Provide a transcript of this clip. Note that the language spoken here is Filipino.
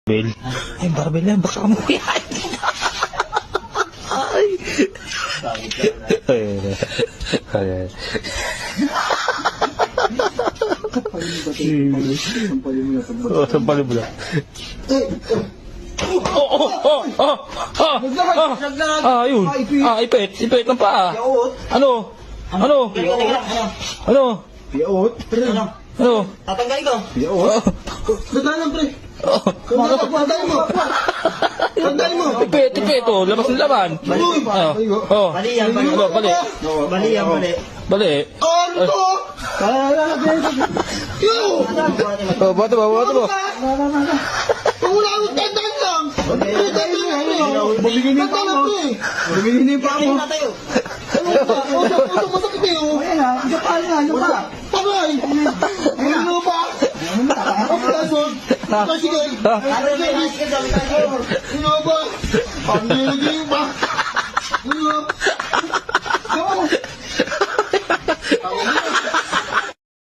Bel. Ay, barbell yan. Baka mo yan. Ay. Ay. Sampalin mo na. Ayun. Ipit ng paa. Ano? Piyaot. Ano? Tatanggalin ko. Piyaot. Tandaan pre. Tandaan mo. Ipit. Oh, labas ng laman. Bali yan, bali. Ano, bali. Bali yan, bali. Bali. Ano to? Oh, bato mo. Wala akong tandaan lang. Bumingin pa mo. Bumingin pa mo. Ano masakit eh. Ayan na. Yung pa. Tagay. Ano ba? Sige. Ano ba? Ang